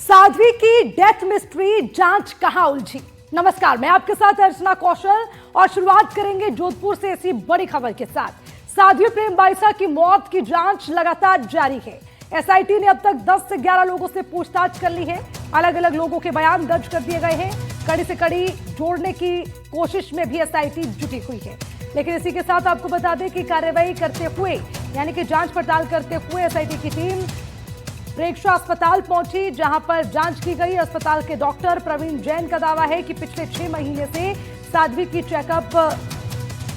साध्वी की death mystery जांच कहां उलझी। नमस्कार, मैं आपके साथ अर्चना कौशल और शुरुआत करेंगे जोधपुर से ऐसी बड़ी खबर के साथ। साध्वी प्रेम बाइसा की मौत की जांच लगातार जारी है। एसआईटी ने अब तक 10 से 11 लोगों से पूछताछ कर ली है। अलग अलग लोगों के बयान दर्ज कर दिए गए हैं। कड़ी से कड़ी जोड़ने की कोशिश में भी एसआईटी जुटी हुई है। लेकिन इसी के साथ आपको बता दें कि कार्रवाई करते हुए यानी कि जांच पड़ताल करते हुए एसआईटी की टीम प्रेक्षरा अस्पताल पहुंची, जहां पर जांच की गई। अस्पताल के डॉक्टर प्रवीण जैन का दावा है कि पिछले 6 महीने से साध्वी की चेकअप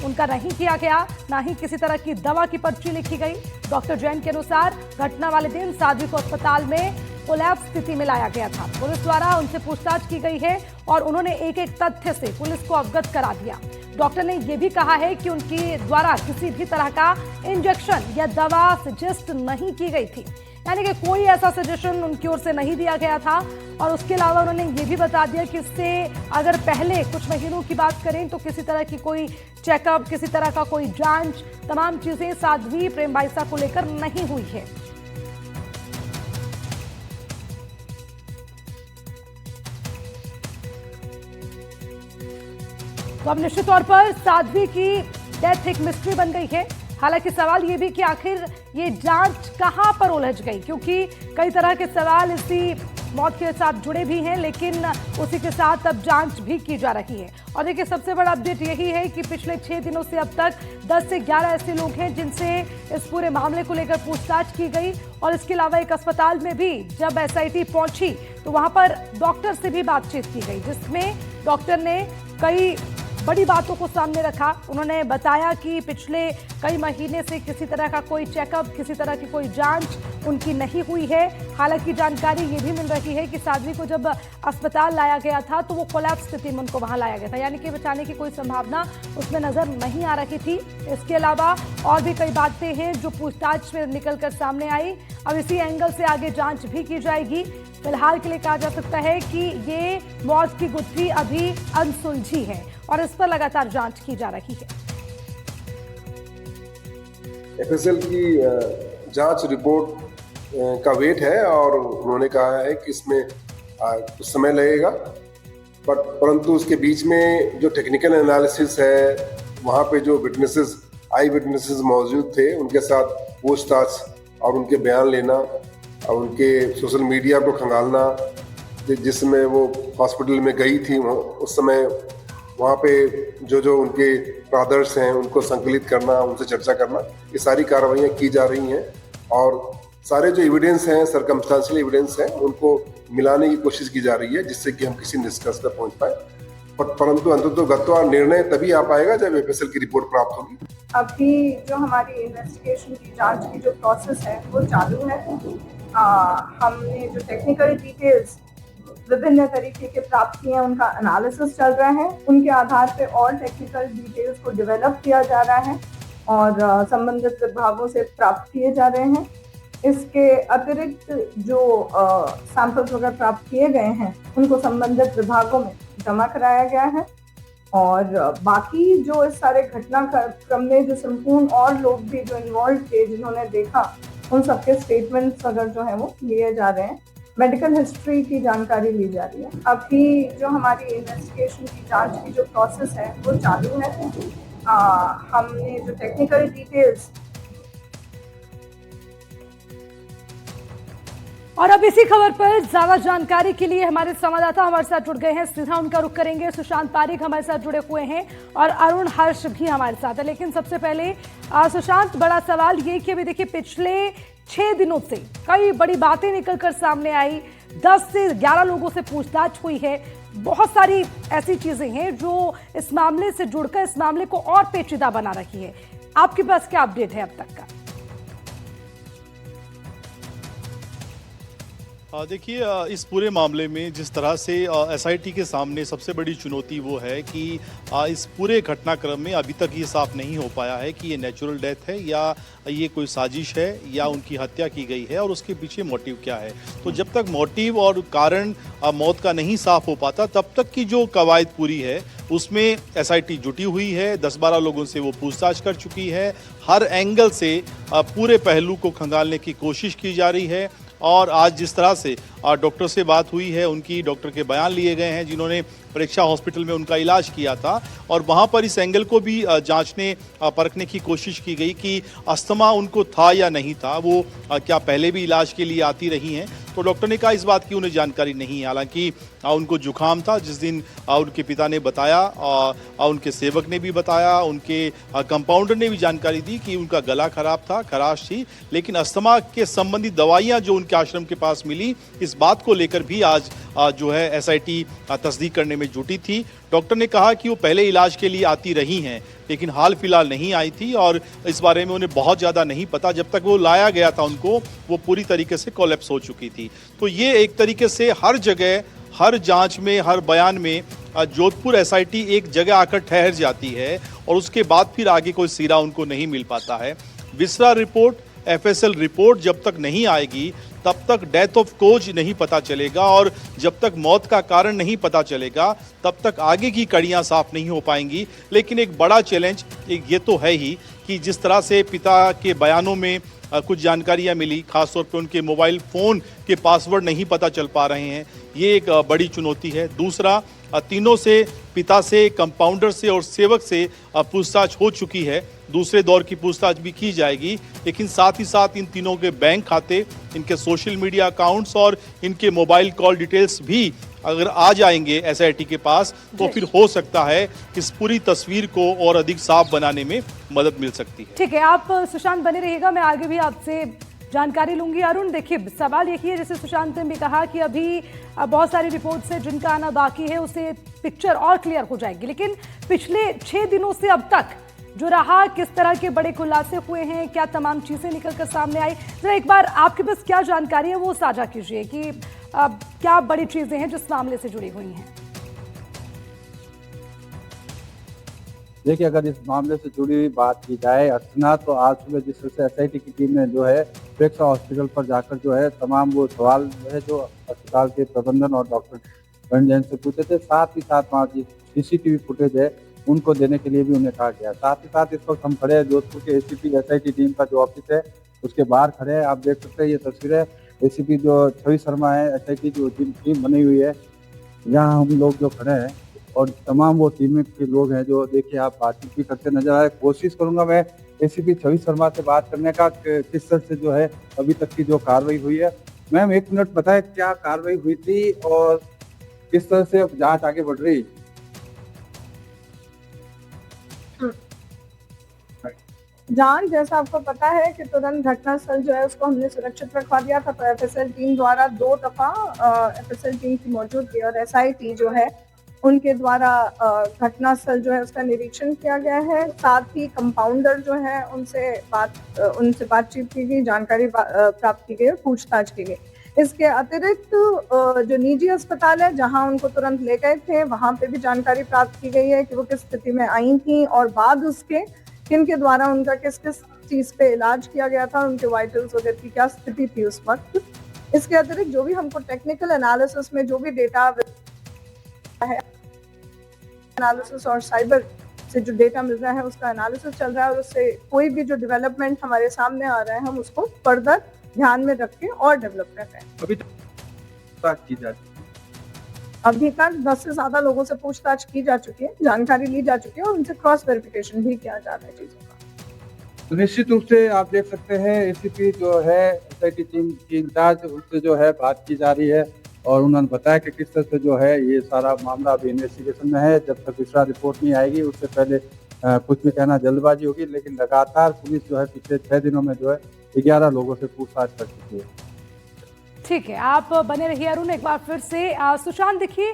उनका नहीं किया गया, ना ही किसी तरह की दवा की पर्ची लिखी गई। डॉक्टर जैन के अनुसार घटना वाले दिन साध्वी को अस्पताल में कोलैप्स स्थिति में लाया गया था। पुलिस द्वारा उनसे पूछताछ की गई है और उन्होंने एक एक तथ्य से पुलिस को अवगत करा दिया। डॉक्टर ने यह भी कहा है कि उनके द्वारा किसी भी तरह का इंजेक्शन या दवा सजेस्ट नहीं की गई थी, यानी कि कोई ऐसा सजेशन उनकी ओर से नहीं दिया गया था। और उसके अलावा उन्होंने ये भी बता दिया कि इससे अगर पहले कुछ महीनों की बात करें तो किसी तरह की कोई चेकअप, किसी तरह का कोई जांच, तमाम चीजें साध्वी प्रेम बाइसा को लेकर नहीं हुई है। तो अब निश्चित तौर पर साध्वी की डेथ एक मिस्ट्री बन गई है। हालांकि सवाल ये भी कि आखिर ये जांच कहां पर उलझ गई, क्योंकि कई तरह के सवाल इसी मौत के साथ जुड़े भी हैं, लेकिन उसी के साथ अब जांच भी की जा रही है। और देखिए, सबसे बड़ा अपडेट यही है कि पिछले 6 दिनों से अब तक 10 से 11 ऐसे लोग हैं जिनसे इस पूरे मामले को लेकर पूछताछ की गई। और इसके अलावा एक अस्पताल में भी जब एसआईटी पहुंची तो वहां पर डॉक्टर से भी बातचीत की गई, जिसमें डॉक्टर ने कई बड़ी बातों को सामने रखा। उन्होंने बताया कि पिछले कई महीने से किसी तरह का कोई चेकअप, किसी तरह की कोई जांच उनकी नहीं हुई है। हालांकि जानकारी ये भी मिल रही है कि साध्वी को जब अस्पताल लाया गया था तो वो कोलैप्स स्थिति में उनको वहां लाया गया था, यानी कि बचाने की कोई संभावना उसमें नजर नहीं आ रही थी। इसके अलावा और भी कई बातें हैं जो पूछताछ में निकलकर सामने आई। अब इसी एंगल से आगे जांच भी की जाएगी। फिलहाल के लिए कहा जा सकता है कि ये मौत की गुत्थी अभी अनसुलझी है और इस पर लगातार जांच की जा रही है। एफएसएल की जांच रिपोर्ट का वेट है और उन्होंने कहा है कि इसमें कुछ समय लगेगा, परंतु उसके बीच में जो टेक्निकल एनालिसिस है, वहाँ पे जो आई विटनेसेस मौजूद थे, उनके साथ पूछताछ और उनके बयान लेना और उनके सोशल मीडिया को खंगालना, जिसमें वो हॉस्पिटल में गई थी उस समय वहाँ पे जो उनके ब्रदर्स हैं उनको संकलित करना, उनसे चर्चा करना, ये सारी कार्रवाइयाँ की जा रही हैं। और सारे जो एविडेंस हैं, सर्कमस्टेंशियल एविडेंस हैं, उनको मिलाने की कोशिश की जा रही है, जिससे कि हम किसी निष्कर्ष पर पहुँच पाए। परंतु अंततोगत्वा निर्णय तभी आ पाएगा जब एफएसएल की रिपोर्ट प्राप्त होगी। अभी जो हमारी इन्वेस्टिगेशन की जांच की जो प्रोसेस है वो चालू है। हमने जो टेक्निकल डिटेल्स विभिन्न तरीके के प्राप्त किए हैं, उनका एनालिसिस चल रहा है। उनके आधार पर और टेक्निकल डिटेल्स को डेवलप किया जा रहा है और संबंधित विभागों से प्राप्त किए जा रहे हैं। इसके अतिरिक्त जो सैंपल्स वगैरह प्राप्त किए गए हैं उनको संबंधित विभागों में जमा कराया गया है। और बाकी जो इस सारे घटनाक्रम में जो संपूर्ण और लोग भी जो इन्वॉल्व थे, जिन्होंने देखा, उन सबके स्टेटमेंट्स अगर जो है वो लिए जा रहे हैं। मेडिकल हिस्ट्री की जानकारी ली जा रही है। अभी जो हमारी इन्वेस्टिगेशन की जांच की जो प्रोसेस है वो चालू है। हमने जो टेक्निकल डिटेल्स और अब इसी खबर पर ज्यादा जानकारी के लिए हमारे संवाददाता हमारे साथ जुड़ गए हैं। सीधा उनका रुख करेंगे। सुशांत पारिक हमारे साथ जुड़े हुए हैं और अरुण हर्ष भी हमारे साथ है। लेकिन सबसे पहले सुशांत, बड़ा सवाल ये कि अभी देखिए, पिछले 6 दिनों से कई बड़ी बातें निकलकर सामने आई। 10 से 11 लोगों से पूछताछ हुई है। बहुत सारी ऐसी चीजें हैं जो इस मामले से जुड़कर इस मामले को और पेचीदा बना रही है। आपके पास क्या अपडेट है अब तक का? देखिए, इस पूरे मामले में जिस तरह से एसआईटी के सामने सबसे बड़ी चुनौती वो है कि इस पूरे घटनाक्रम में अभी तक ये साफ नहीं हो पाया है कि ये नेचुरल डेथ है या ये कोई साजिश है या उनकी हत्या की गई है और उसके पीछे मोटिव क्या है। तो जब तक मोटिव और कारण मौत का नहीं साफ हो पाता, तब तक की जो कवायद पूरी है उसमें एसआईटी जुटी हुई है। 10-12 लोगों से वो पूछताछ कर चुकी है। हर एंगल से पूरे पहलू को खंगालने की कोशिश की जा रही है। और आज जिस तरह से डॉक्टर से बात हुई है, उनकी डॉक्टर के बयान लिए गए हैं जिन्होंने परीक्षा हॉस्पिटल में उनका इलाज किया था, और वहां पर इस एंगल को भी जांचने परखने की कोशिश की गई कि अस्थमा उनको था या नहीं था, वो क्या पहले भी इलाज के लिए आती रही हैं। तो डॉक्टर ने कहा इस बात की उन्हें जानकारी नहीं है। हालांकि उनको जुकाम था जिस दिन उनके पिता ने बताया, उनके सेवक ने भी बताया, उनके कंपाउंडर ने भी जानकारी दी कि उनका गला खराब था, खराश थी, लेकिन अस्थमा के संबंधी दवाइयां जो उनके आश्रम के पास मिली, इस बात को लेकर भी आज जो है एसआईटी तस्दीक करने में जुटी थी। डॉक्टर ने कहा कि वो पहले इलाज के लिए आती रही हैं, लेकिन हाल फिलहाल नहीं आई थी और इस बारे में उन्हें बहुत ज़्यादा नहीं पता। जब तक वो लाया गया था उनको, वो पूरी तरीके से कोलैप्स हो चुकी थी। तो ये एक तरीके से हर जगह, हर जांच में, हर बयान में जोधपुर एसआईटी एक जगह आकर ठहर जाती है और उसके बाद फिर आगे कोई सिरा उनको नहीं मिल पाता है। विसरा रिपोर्ट, एफएसएल रिपोर्ट जब तक नहीं आएगी तब तक डेथ ऑफ कोज नहीं पता चलेगा, और जब तक मौत का कारण नहीं पता चलेगा तब तक आगे की कड़ियां साफ नहीं हो पाएंगी। लेकिन एक बड़ा चैलेंज ये तो है ही कि जिस तरह से पिता के बयानों में कुछ जानकारियां मिली, खासतौर पे उनके मोबाइल फ़ोन के पासवर्ड नहीं पता चल पा रहे हैं, ये एक बड़ी चुनौती है। दूसरा, तीनों से, पिता से, कंपाउंडर से और सेवक से पूछताछ हो चुकी है, दूसरे दौर की पूछताछ भी की जाएगी, लेकिन साथ ही साथ इन तीनों के बैंक खाते, इनके सोशल मीडिया अकाउंट्स और इनके मोबाइल कॉल डिटेल्स भी अगर आ जाएंगे एसआईटी के पास तो फिर हो सकता है इस पूरी तस्वीर को और अधिक साफ बनाने में मदद मिल सकती है। ठीक है, आप सुशांत बने रहिएगा, मैं आगे भी आपसे जानकारी लूंगी। अरुण, देखिए सवाल यही है, जैसे सुशांत ने भी कहा कि अभी बहुत सारी रिपोर्ट्स है जिनका आना बाकी है, उससे पिक्चर और क्लियर हो जाएगी, लेकिन पिछले 6 दिनों से अब तक जो रहा, किस तरह के बड़े खुलासे हुए हैं, क्या तमाम चीजें निकलकर सामने आई, जरा एक बार आपके पास क्या जानकारी है वो साझा कीजिए कि क्या बड़ी चीजें हैं जिस मामले से जुड़ी हुई हैं। देखिए, अगर इस मामले से जुड़ी हुई बात की जाए अर्चना, तो आज सुबह जिस तरह से एसआईटी की टीम ने जो है परीक्षा हॉस्पिटल पर जाकर जो है तमाम वो सवाल जो है जो अस्पताल के प्रबंधन और डॉक्टर वरुण जैन से पूछे थे, साथ ही साथ वहाँ की सीसीटीवी फुटेज है उनको देने के लिए भी उन्हें कहा गया। साथ ही साथ इस वक्त हम खड़े हैं जोधपुर के एसीपी एसआईटी टीम का जो ऑफिस है उसके बाहर खड़े हैं। आप देख सकते हैं ये तस्वीरें, एसीपी जो छवि शर्मा है, एसआईटी जो टीम बनी हुई है, यहाँ हम लोग जो खड़े हैं और तमाम वो टीम के लोग हैं जो देखिए आप बातचीत भी करते नजर आए। कोशिश करूंगा मैं एसीपी छवि शर्मा से बात करने का, किस तरह से जो है अभी तक की जो कार्रवाई हुई है। मैम, 1 मिनट बताएं क्या कार्रवाई हुई थी और किस तरह से जांच आगे बढ़ रही? जांच, जैसा आपको पता है कि तुरंत घटनास्थल जो है उसको हमने सुरक्षित रखवा दिया था, तो एफएसएल टीम द्वारा 2 दफा एफएसएल टीम की मौजूदगी और एसआईटी जो है उनके द्वारा घटनास्थल जो है उसका निरीक्षण किया गया है। साथ ही कंपाउंडर जो है उनसे बातचीत की गई, जानकारी प्राप्त की गई, पूछताछ की गई। इसके अतिरिक्त जो निजी अस्पताल है जहां उनको तुरंत ले गए थे, वहां पे भी जानकारी प्राप्त की गई है कि वो किस स्थिति में आई थी और बाद उसके किनके द्वारा उनका किस किस चीज पे इलाज किया गया था, उनके वाइटल्स वगैरह की क्या स्थिति थी उस वक्त। इसके अतिरिक्त जो भी हमको टेक्निकल एनालिसिस में जो भी डेटा है, एनालिसिस और साइबर से जो डेटा मिल रहा है उसका एनालिसिस चल रहा है और उससे कोई भी जो डेवलपमेंट हमारे सामने आ रहा है हम उसको फर्दर ध्यान में रख के और डेवलप कर रहे हैं। अभी तक की जाती है, अभी तक 10 से ज्यादा लोगों से पूछताछ की जा चुकी है, जानकारी ली जा चुकी है और उनसे क्रॉस वेरिफिकेशन भी किया जा रहा है चीजों का। तो निश्चित रूप से आप देख सकते हैं एसीपी जो है एसआईटी टीम की इंचार्ज, उससे जो है बात की जा रही है और उन्होंने बताया कि किस तरह से जो है ये सारा मामला अभी इन्वेस्टिगेशन में है। जब तक विसरा रिपोर्ट नहीं आएगी उससे पहले कुछ भी कहना जल्दबाजी होगी, लेकिन लगातार पुलिस जो है पिछले 6 दिनों में जो है 11 लोगों से पूछताछ कर चुकी है। ठीक है, आप बने रहिए अरुण। एक बार फिर से सुशांत, देखिए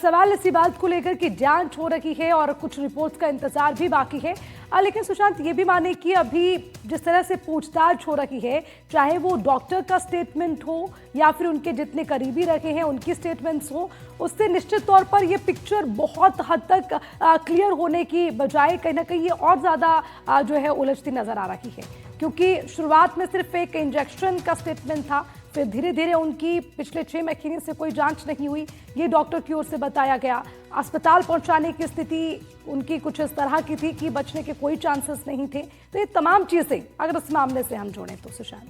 सवाल इसी बात को लेकर कि जांच हो रही है और कुछ रिपोर्ट्स का इंतजार भी बाकी है, लेकिन सुशांत ये भी माने कि अभी जिस तरह से पूछताछ हो रही है, चाहे वो डॉक्टर का स्टेटमेंट हो या फिर उनके जितने करीबी रखे हैं उनकी स्टेटमेंट्स हो, उससे निश्चित तौर पर ये पिक्चर बहुत हद तक क्लियर होने की बजाय कहीं ना कहीं ये और ज़्यादा जो है उलझती नजर आ रही है, क्योंकि शुरुआत में सिर्फ एक इंजेक्शन का स्टेटमेंट था, फिर धीरे धीरे उनकी पिछले 6 महीने से कोई जांच नहीं हुई, ये डॉक्टर की ओर से बताया गया। अस्पताल पहुंचाने की स्थिति उनकी कुछ इस तरह की थी कि बचने के कोई चांसेस नहीं थे। तो ये तमाम चीजें अगर इस मामले से हम जोड़ें तो सुशांत,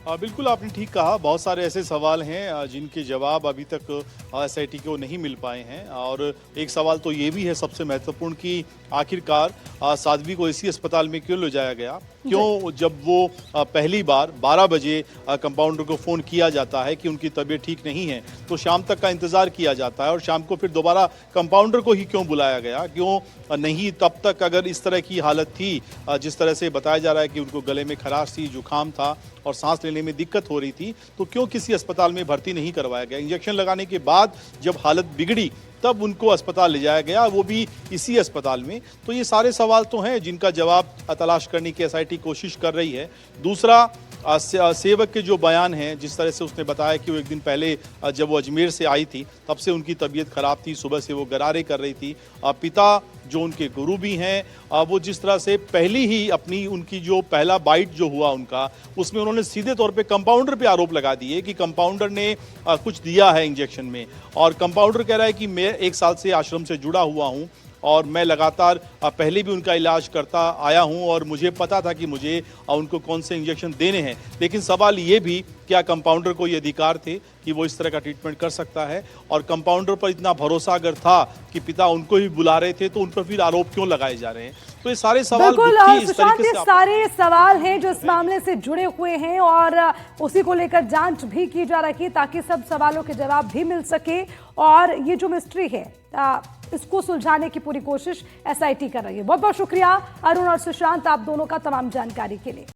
बिल्कुल आपने ठीक कहा। बहुत सारे ऐसे सवाल हैं जिनके जवाब अभी तक एसआईटी को नहीं मिल पाए हैं। और एक सवाल तो ये भी है सबसे महत्वपूर्ण कि आखिरकार साध्वी को इसी अस्पताल में क्यों ले जाया गया? क्यों जब वो पहली बार 12 बजे कंपाउंडर को फ़ोन किया जाता है कि उनकी तबीयत ठीक नहीं है, तो शाम तक का इंतज़ार किया जाता है और शाम को फिर दोबारा कंपाउंडर को ही क्यों बुलाया गया? क्यों नहीं तब तक अगर इस तरह की हालत थी, जिस तरह से बताया जा रहा है कि उनको गले में खराश थी, जुकाम था और सांस लेने में दिक्कत हो रही थी, तो क्यों किसी अस्पताल में भर्ती नहीं करवाया गया? इंजेक्शन लगाने के बाद जब हालत बिगड़ी तब उनको अस्पताल ले जाया गया, वो भी इसी अस्पताल में। तो ये सारे सवाल तो हैं जिनका जवाब तलाश करने की एसआईटी कोशिश कर रही है। दूसरा, सेवक के जो बयान हैं, जिस तरह से उसने बताया कि वो एक दिन पहले जब वो अजमेर से आई थी तब से उनकी तबीयत खराब थी, सुबह से वो गरारे कर रही थी। पिता जो उनके गुरु भी हैं, वो जिस तरह से पहली ही अपनी उनकी जो पहला बाइट जो हुआ उनका, उसमें उन्होंने सीधे तौर पे कंपाउंडर पे आरोप लगा दिए कि कंपाउंडर ने कुछ दिया है इंजेक्शन में। और कंपाउंडर कह रहा है कि मैं 1 साल से आश्रम से जुड़ा हुआ हूँ और मैं लगातार पहले भी उनका इलाज करता आया हूं और मुझे पता था कि मुझे उनको कौन से इंजेक्शन देने हैं। लेकिन सवाल ये भी, क्या कंपाउंडर को ये अधिकार थे कि वो इस तरह का ट्रीटमेंट कर सकता है? और कंपाउंडर पर इतना भरोसा अगर था कि पिता उनको ही बुला रहे थे, तो उन पर फिर आरोप क्यों लगाए जा रहे हैं? तो ये सारे सवाल बिल्कुल सुशांत, ये सारे सवाल हैं जो इस मामले से जुड़े हुए हैं और उसी को लेकर जांच भी की जा रही है ताकि सब सवालों के जवाब भी मिल सके। और ये जो मिस्ट्री है इसको सुलझाने की पूरी कोशिश एसआईटी कर रही है। बहुत बहुत शुक्रिया अरुण और सुशांत, आप दोनों का तमाम जानकारी के लिए।